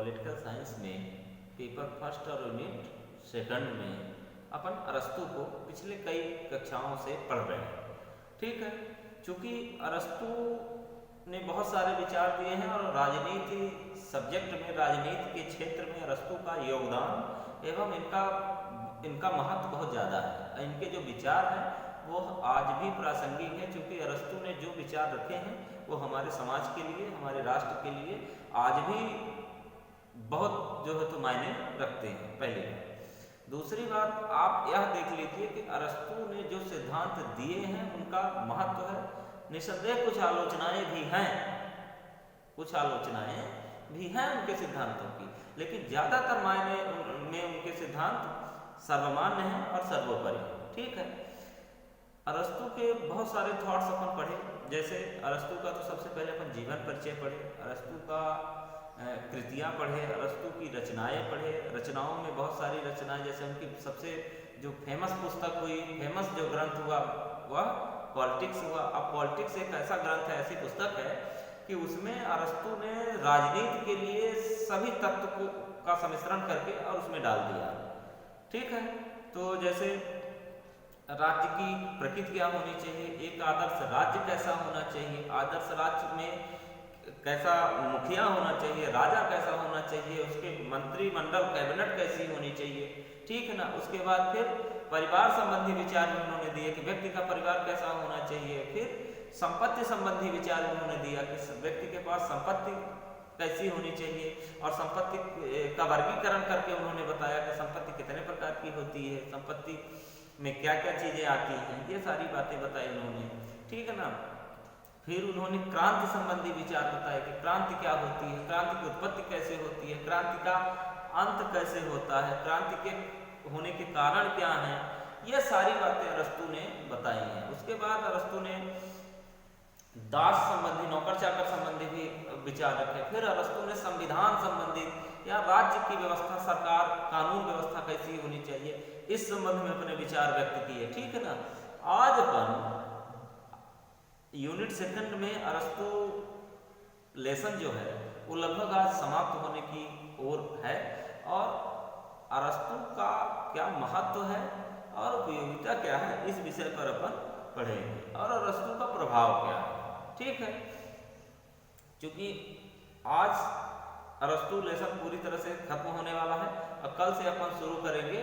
Political science में paper first और unit second में अपन अरस्तु को पिछले कई कक्षाओं से पढ़ रहे हैं। ठीक है, चूँकि अरस्तु ने बहुत सारे विचार दिए हैं और राजनीति सब्जेक्ट में, राजनीति के क्षेत्र में अरस्तु का योगदान एवं इनका महत्व बहुत ज़्यादा है। इनके जो विचार हैं वो आज भी प्रासंगिक है, क्योंकि अरस्तु ने जो विचार रखे हैं वो हमारे समाज के लिए, हमारे राष्ट्र के लिए आज भी बहुत जो है तो मायने रखते हैं। पहली बात। दूसरी बात, आप यह देख लीजिए कि अरस्तु ने जो सिद्धांत दिए हैं उनका महत्व है। निसंदेह कुछ आलोचनाएं भी हैं, कुछ आलोचनाएं भी हैं उनके सिद्धांतों की, लेकिन ज़्यादातर मायने में उनके सिद्धांत सर्वमान्य हैं और सर्वोपरि। ठीक है, अरस्तु के बहुत सारे थॉट्स अपन पढ़े, जैसे अरस्तु का तो सबसे पहले अपन जीवन परिचय पढ़े, अरस्तु का कृतियाँ पढ़े, अरस्तु की रचनाएं पढ़े। रचनाओं में बहुत सारी रचनाएं, जैसे उनकी सबसे जो फेमस पुस्तक हुई, फेमस जो ग्रंथ हुआ वह पॉलिटिक्स हुआ। अब पॉलिटिक्स एक ऐसा ग्रंथ है, ऐसी पुस्तक है कि उसमें अरस्तु ने राजनीति के लिए सभी तत्व का सम्मिश्रण करके और उसमें डाल दिया। ठीक है, तो जैसे राज्य की प्रकृति क्या होनी चाहिए, एक आदर्श राज्य कैसा होना चाहिए, आदर्श राज्य में कैसा मुखिया होना चाहिए, राजा कैसा होना चाहिए, उसके मंत्रिमंडल कैबिनेट कैसी होनी चाहिए। ठीक है ना। उसके बाद फिर परिवार संबंधी विचार भी उन्होंने दिए कि व्यक्ति का परिवार कैसा होना चाहिए। फिर संपत्ति संबंधी विचार उन्होंने दिया कि व्यक्ति के पास संपत्ति कैसी होनी चाहिए, और संपत्ति का वर्गीकरण करके उन्होंने बताया कि संपत्ति कितने प्रकार की होती है, संपत्ति में क्या क्या चीज़ें आती हैं, ये सारी बातें बताई उन्होंने। ठीक है ना। फिर उन्होंने क्रांति संबंधी विचार बताए कि क्रांति क्या होती है, क्रांति की उत्पत्ति कैसे होती है, क्रांति का अंत कैसे होता है, क्रांति के होने के कारण क्या हैं, ये सारी बातें अरस्तु ने बताई हैं। उसके बाद अरस्तु ने दास संबंधी, नौकर चाकर संबंधी भी विचार रखे। फिर अरस्तु ने संविधान संबंधी या राज्य की व्यवस्था, सरकार कानून व्यवस्था कैसी होनी चाहिए, इस संबंध में अपने विचार व्यक्त किए। ठीक है ना। आज अपन यूनिट सेकंड में अरस्तु लेसन जो है वो लगभग आज समाप्त होने की ओर है, और अरस्तु का क्या महत्व है और उपयोगिता क्या है, इस विषय पर अपन पढ़ेंगे, और अरस्तु का प्रभाव क्या है। ठीक है, क्योंकि आज अरस्तु लेसन पूरी तरह से खत्म होने वाला है, और कल से अपन शुरू करेंगे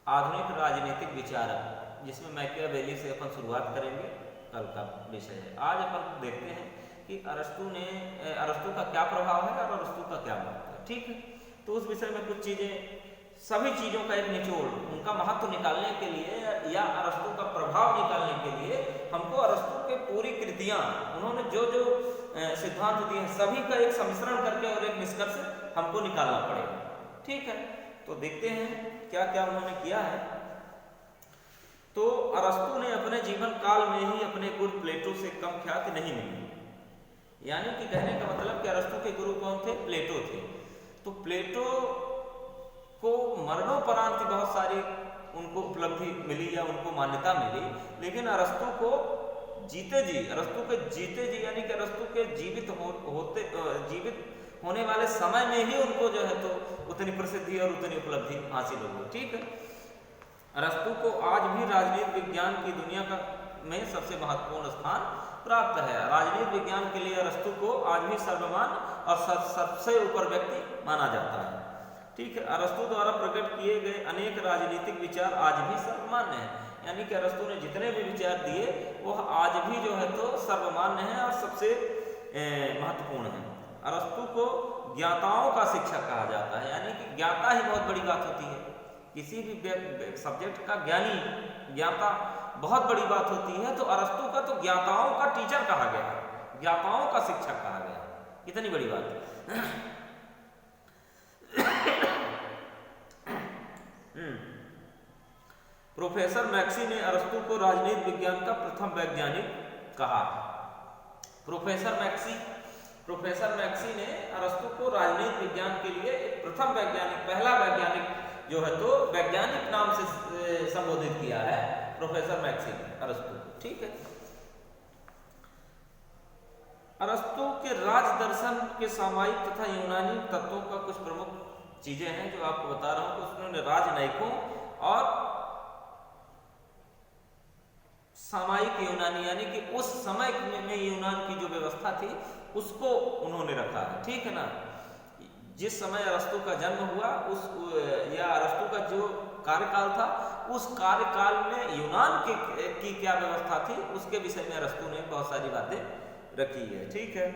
आधुनिक राजनीतिक विचारक, जिसमें मैकियावेली से अपन शुरुआत करेंगे। कल का विषय है। आज अपन देखते हैं कि अरस्तु का क्या प्रभाव है और अरस्तु का क्या महत्व है। ठीक है, तो उस विषय में कुछ चीज़ें, सभी चीज़ों का एक निचोड़, उनका महत्व निकालने के लिए या अरस्तु का प्रभाव निकालने के लिए हमको अरस्तु के पूरी कृतियाँ, उन्होंने जो जो सिद्धांत दिए हैं, सभी का एक सम्मिश्रण करके और एक निष्कर्ष हमको निकालना पड़ेगा। ठीक है, तो देखते हैं क्या क्या उन्होंने किया है। तो अरस्तु ने अपने जीवन काल में ही अपने गुरु प्लेटो से कम ख्याति नहीं मिली। यानी कि कहने का मतलब कि अरस्तु के गुरु कौन थे? प्लेटो थे। तो प्लेटो को मरणोपरांत बहुत सारी उनको उपलब्धि मिली या उनको मान्यता मिली, लेकिन अरस्तु को जीते जी, अरस्तु के जीते जी यानी कि अरस्तु के जीवित होने वाले समय में ही उनको जो है तो उतनी प्रसिद्धि और उतनी उपलब्धि हासिल हो गई। ठीक है, अरस्तु को आज भी राजनीति विज्ञान की दुनिया में सबसे महत्वपूर्ण स्थान प्राप्त है। राजनीति विज्ञान के लिए अरस्तु को आज भी सर्वमान्य और सबसे ऊपर व्यक्ति माना जाता है। ठीक है, अरस्तु द्वारा प्रकट किए गए अनेक राजनीतिक विचार आज भी सर्वमान्य हैं। यानी कि अरस्तु ने जितने भी विचार दिए वो आज भी जो है तो सर्वमान्य हैं और सबसे महत्वपूर्ण हैं। अरस्तु को ज्ञाताओं का शिक्षक कहा जाता है, यानी कि ज्ञाता ही बहुत बड़ी बात होती है। किसी भी सब्जेक्ट का ज्ञाता बहुत बड़ी बात होती है, तो अरस्तु का तो ज्ञाताओं का टीचर कहा गया, ज्ञाताओं का शिक्षक कहा गया। कितनी बड़ी बात है। प्रोफेसर मैक्सी ने अरस्तु को राजनीति विज्ञान का प्रथम वैज्ञानिक कहा। प्रोफेसर मैक्सी ने अरस्तु को राजनीति विज्ञान के लिए एक प्रथम वैज्ञानिक, पहला वैज्ञानिक जो है तो वैज्ञानिक नाम से संबोधित किया है प्रोफेसर मैक्सी ने अरस्तु। ठीक है, अरस्तु के राज दर्शन के सामायिक तथा यूनानी तत्वों का कुछ प्रमुख चीजें हैं जो आपको बता रहा हूं। उसमें उन्होंने राजनयिकों और सामायिक यूनानी यानी कि उस समय में यूनान की जो व्यवस्था थी उसको उन्होंने रखा है, ठीक है ना। जिस समय अरस्तु का जन्म हुआ उस या अरस्तु का जो कार्यकाल था उस कार्यकाल में यूनान की क्या व्यवस्था थी उसके विषय में अरस्तु ने बहुत सारी बातें रखी है, ठीक है।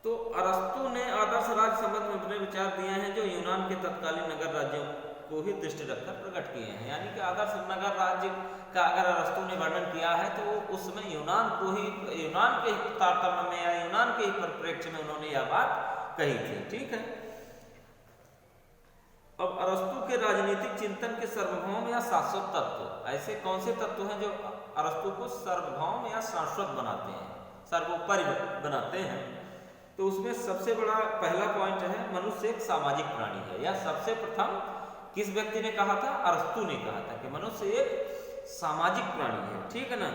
तो अरस्तु ने आदर्श राज्य संबंध में अपने विचार दिए हैं जो यूनान के तत्कालीन नगर राज्यों को ही दृष्टि रखकर प्रकट किए हैं। यानी कि आदर्श नगर राज्य का अगर अरस्तु ने वर्णन किया है तो उसमें यूनान के तारतम्य में या यूनान के ही परिप्रेक्ष्य में उन्होंने यह बात कही थी, ठीक है। अब अरस्तु के राजनीतिक चिंतन के सार्वभौम या शाश्वत तत्व, ऐसे कौन से तत्व हैं जो अरस्तु को सार्वभौम या शाश्वत बनाते हैं, सर्वोपरि बनाते हैं? तो उसमें सबसे बड़ा पहला पॉइंट है मनुष्य एक सामाजिक प्राणी है। या सबसे प्रथम किस व्यक्ति ने कहा था? अरस्तु ने कहा था कि मनुष्य एक सामाजिक प्राणी है, ठीक है ना।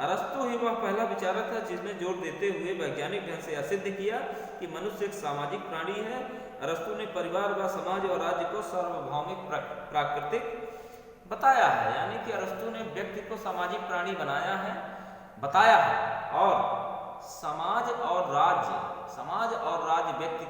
अरस्तु ही वह पहला विचारक था जिसने जोर देते हुए वैज्ञानिक ढंग से यह सिद्ध किया कि मनुष्य एक सामाजिक प्राणी है। अरस्तु ने परिवार व समाज और राज्य को सार्वभौमिक प्राकृतिक बताया है। यानी कि अरस्तु ने व्यक्ति को सामाजिक प्राणी बताया है और समाज और राज्य व्यक्ति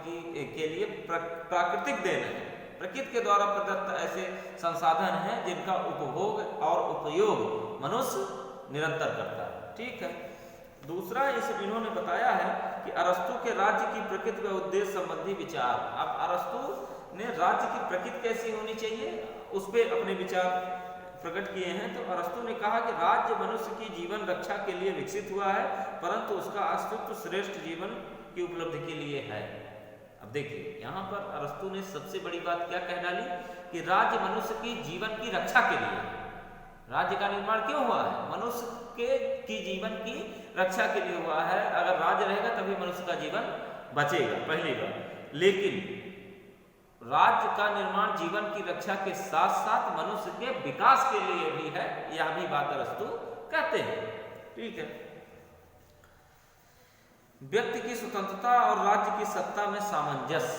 के लिए प्राकृतिक देन है, प्रकृति के द्वारा प्रदत्त ऐसे संसाधन हैं जिनका उपभोग और उपयोग मनुष्य निरंतर करता है, ठीक है। दूसरा इन्होंने बताया है कि अरस्तु के राज्य की प्रकृति व उद्देश्य संबंधी विचार। अब अरस्तु ने राज्य की प्रकृति कैसी होनी चाहिए उस पर अपने विचार प्रकट किए हैं। तो अरस्तु ने कहा कि राज्य मनुष्य की जीवन रक्षा के लिए विकसित हुआ है परंतु उसका अस्तित्व श्रेष्ठ जीवन की उपलब्धि के लिए है। अब देखिए यहाँ पर अरस्तु ने सबसे बड़ी बात क्या कह डाली कि राज्य मनुष्य की जीवन की रक्षा के लिए, राज्य का निर्माण क्यों हुआ है? मनुष्य की जीवन की रक्षा के लिए हुआ है। अगर राज्य रहेगा तभी मनुष्य का जीवन बचेगा, पहली बात। लेकिन राज्य का निर्माण जीवन की रक्षा के साथ साथ मनुष्य के विकास के लिए भी है, यह भी बात अरस्तु कहते हैं, ठीक है। व्यक्ति की स्वतंत्रता और राज्य की सत्ता में सामंजस्य।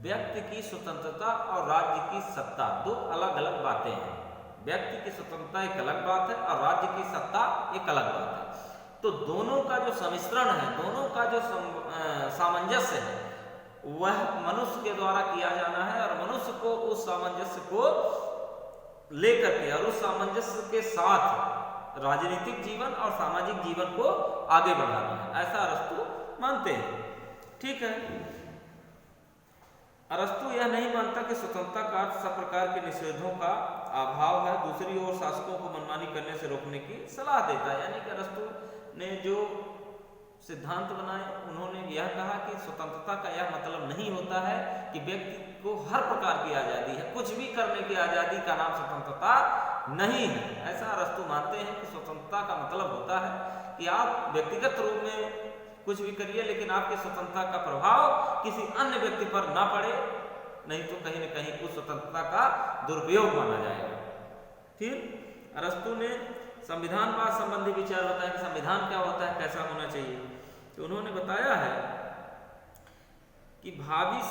व्यक्ति की स्वतंत्रता और राज्य की सत्ता दो अलग अलग बातें हैं। व्यक्ति की स्वतंत्रता एक अलग बात है और राज्य की सत्ता एक अलग बात है। तो दोनों का जो सम्मिश्रण है, दोनों का जो सामंजस्य है वह मनुष्य के द्वारा किया जाना है और मनुष्य को उस सामंजस्य को लेकर के और उस सामंजस्य के साथ राजनीतिक जीवन और सामाजिक जीवन को आगे बढ़ाना है, ऐसा अरस्तु मानते हैं, ठीक है। अरस्तु यह नहीं मानता कि स्वतंत्रता का अर्थ सब प्रकार के निषेधों का अभाव है। दूसरी ओर शासकों को मनमानी करने से रोकने की सलाह देता है। यानी कि अरस्तु ने जो सिद्धांत बनाए उन्होंने यह कहा कि स्वतंत्रता का यह मतलब नहीं होता है कि व्यक्ति को हर प्रकार की आज़ादी है, कुछ भी करने की आज़ादी का नाम स्वतंत्रता नहीं है, ऐसा अरस्तु मानते हैं कि स्वतंत्रता का मतलब होता है कि आप व्यक्तिगत रूप में कुछ भी करिए लेकिन आपकी स्वतंत्रता का प्रभाव किसी अन्य व्यक्ति पर ना पड़े, नहीं तो कहीं न कहीं उस स्वतंत्रता का दुरुपयोग माना जाएगा। फिर अरस्तु ने संविधानवाद संबंधी विचार बताया कि संविधान क्या होता है, कैसा होना चाहिए। तो उन्होंने बताया है कि भावी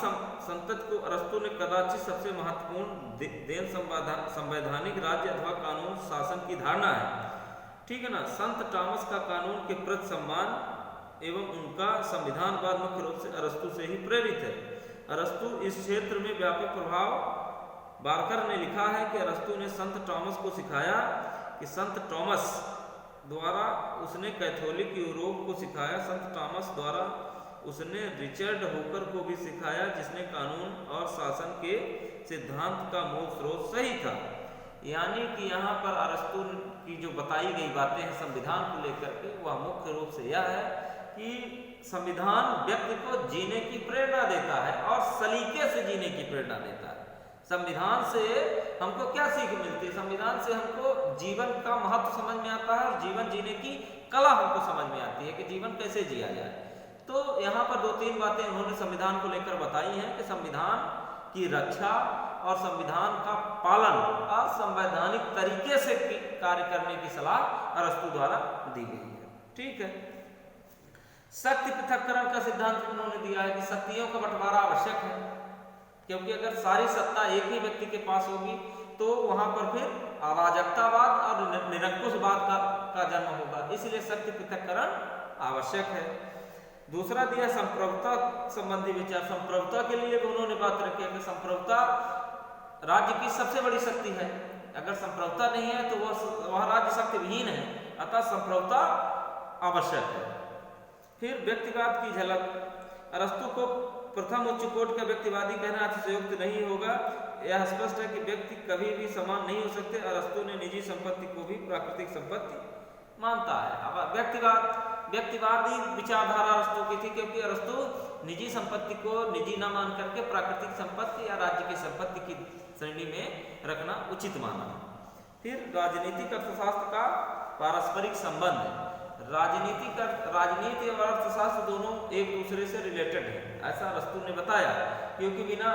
संतति को अरस्तु ने कदाचित सबसे महत्वपूर्ण देन संवैधानिक राज्य अथवा कानून शासन की धारणा है, ठीक है ना। संत टॉमस का कानून के प्रति सम्मान एवं उनका संविधानवाद मुख्य रूप से अरस्तु से ही प्रेरित है। अरस्तु इस क्षेत्र में व्यापक प्रभाव, बारकर ने लिखा है कि अरस्तु ने संत टॉमस को सिखाया कि संत टॉमस द्वारा उसने कैथोलिक यूरोप को सिखाया, संत टॉमस द्वारा उसने रिचर्ड हुकर को भी सिखाया जिसने कानून और शासन के सिद्धांत का मूल स्रोत सही था। यानी कि यहाँ पर अरस्तु की जो बताई गई बातें हैं संविधान को लेकर के वह मुख्य रूप से यह है कि संविधान व्यक्ति को जीने की प्रेरणा देता है और सलीके से जीने की प्रेरणा देता है। संविधान से हमको क्या सीख मिलती है? संविधान से हमको जीवन का महत्व समझ में आता है और जीवन जीने की कला हमको समझ में आती है कि जीवन कैसे जिया जाए। तो यहाँ पर 2-3 बातें उन्होंने संविधान को लेकर बताई हैं कि संविधान की रक्षा और संविधान का पालन असंवैधानिक तरीके से कार्य करने की सलाह अरस्तु द्वारा दी गई है। ठीक है। शक्ति पृथक्करण का सिद्धांत उन्होंने दिया है कि शक्तियों का बंटवारा आवश्यक है, क्योंकि अगर सारी सत्ता एक ही व्यक्ति के पास होगी तो वहां पर फिर अराजकतावाद और निरंकुशवाद का जन्म होगा, इसलिए शक्ति पृथक्करण आवश्यक है। दूसरा दिया संप्रभुता संबंधी विचार। संप्रभुता के लिए उन्होंने बात रखी है कि संप्रभुता राज्य की सबसे बड़ी शक्ति है, अगर संप्रभुता नहीं है तो वह राज्य शक्ति विहीन है, अतः संप्रभुता आवश्यक है। फिर व्यक्तिवाद की झलक। अरस्तु को प्रथम उच्च कोटि का व्यक्तिवादी कहना अतिशयोक्ति नहीं होगा, यह स्पष्ट है कि व्यक्ति कभी भी समान नहीं हो सकते। अरस्तु ने निजी संपत्ति को भी प्राकृतिक संपत्ति मानता है। अब व्यक्तिवादी विचारधारा अरस्तु की थी, क्योंकि अरस्तु निजी संपत्ति को निजी न मान करके प्राकृतिक संपत्ति या राज्य की संपत्ति की श्रेणी में रखना उचित माना। फिर राजनीतिक अर्थशास्त्र का पारस्परिक संबंध। राजनीति और अर्थशास्त्र दोनों एक दूसरे से रिलेटेड है, ऐसा अरस्तु ने बताया, क्योंकि बिना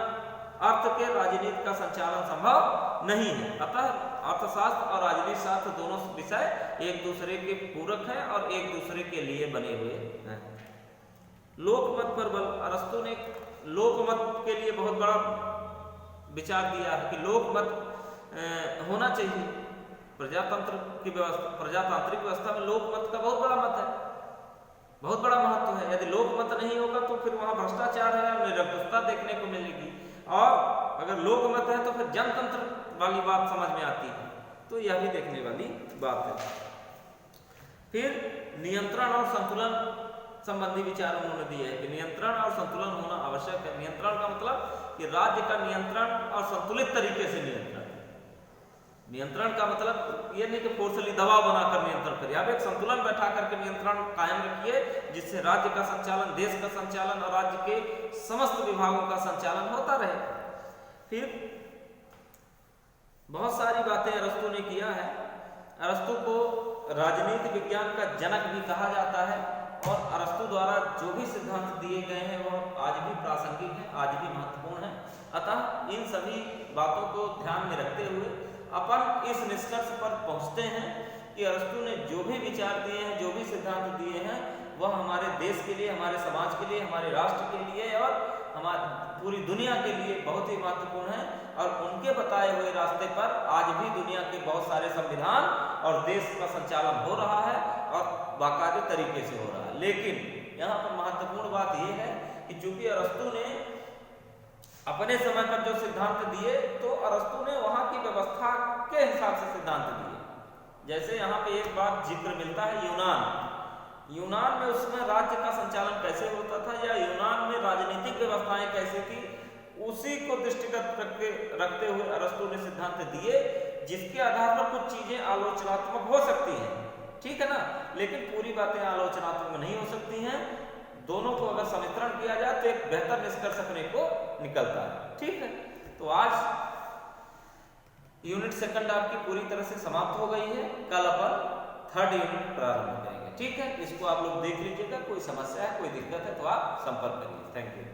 अर्थ के राजनीति का संचालन संभव नहीं है। अतः अर्थशास्त्र और राजनीति शास्त्र दोनों विषय एक दूसरे के पूरक हैं और एक दूसरे के लिए बने हुए हैं। लोकमत पर बल। अरस्तु ने लोकमत के लिए बहुत बड़ा विचार दिया है कि लोकमत होना चाहिए। प्रजातांत्रिक व्यवस्था में लोकमत का बहुत बड़ा मत है, बहुत बड़ा महत्व है। यदि लोकमत नहीं होगा तो फिर वहां भ्रष्टाचार है और निरंकुशता देखने को मिलेगी, और अगर लोकमत है तो फिर जनतंत्र वाली बात समझ में आती है, तो यह भी देखने वाली बात है। फिर नियंत्रण और संतुलन संबंधी विचार उन्होंने दिए हैं कि नियंत्रण और संतुलन होना आवश्यक है। नियंत्रण का मतलब कि राज्य का नियंत्रण और संतुलित तरीके से नियंत्रण। नियंत्रण का मतलब ये नहीं कि फोर्सली दबाव बनाकर नियंत्रण करिए, आप एक संतुलन बैठा करके नियंत्रण कायम रखिए, जिससे राज्य का संचालन, देश का संचालन और राज्य के समस्त विभागों का संचालन होता रहे। फिर बहुत सारी बातें अरस्तु ने किया है। अरस्तु को राजनीति विज्ञान का जनक भी कहा जाता है, और अरस्तु द्वारा जो भी सिद्धांत दिए गए हैं वह आज भी प्रासंगिक है, आज भी महत्वपूर्ण है। अतः इन सभी बातों को ध्यान में रखते हुए अपन इस निष्कर्ष पर पहुंचते हैं कि अरस्तु ने जो भी विचार दिए हैं, जो भी सिद्धांत दिए हैं, वह हमारे देश के लिए, हमारे समाज के लिए, हमारे राष्ट्र के लिए और हमारी पूरी दुनिया के लिए बहुत ही महत्वपूर्ण है। और उनके बताए हुए रास्ते पर आज भी दुनिया के बहुत सारे संविधान और देश का संचालन हो रहा है और बाकायदे तरीके से हो रहा है। लेकिन यहाँ पर महत्वपूर्ण बात यह है कि चूंकि अरस्तु ने अपने समय पर जो सिद्धांत दिए, तो अरस्तु ने वहां की व्यवस्था के हिसाब से सिद्धांत दिए। जैसे यहाँ पे एक बात जिक्र मिलता है यूनान में उसमें राज्य का संचालन कैसे होता था, या यूनान में राजनीतिक व्यवस्थाएं कैसी थी, उसी को दृष्टिगत रखते हुए अरस्तु ने सिद्धांत दिए, जिसके आधार पर कुछ चीजें आलोचनात्मक हो सकती हैं, ठीक है ना, लेकिन पूरी बातें आलोचनात्मक नहीं हो सकती हैं। दोनों को अगर समिश्रण किया जाए तो एक बेहतर निष्कर्ष अपने को निकलता है, ठीक है। तो आज यूनिट सेकंड आपकी पूरी तरह से समाप्त हो गई है। कल अपन थर्ड यूनिट प्रारंभ करेंगे, ठीक है। इसको आप लोग देख लीजिएगा, कोई समस्या है, कोई दिक्कत है तो आप संपर्क करिए। Thank you.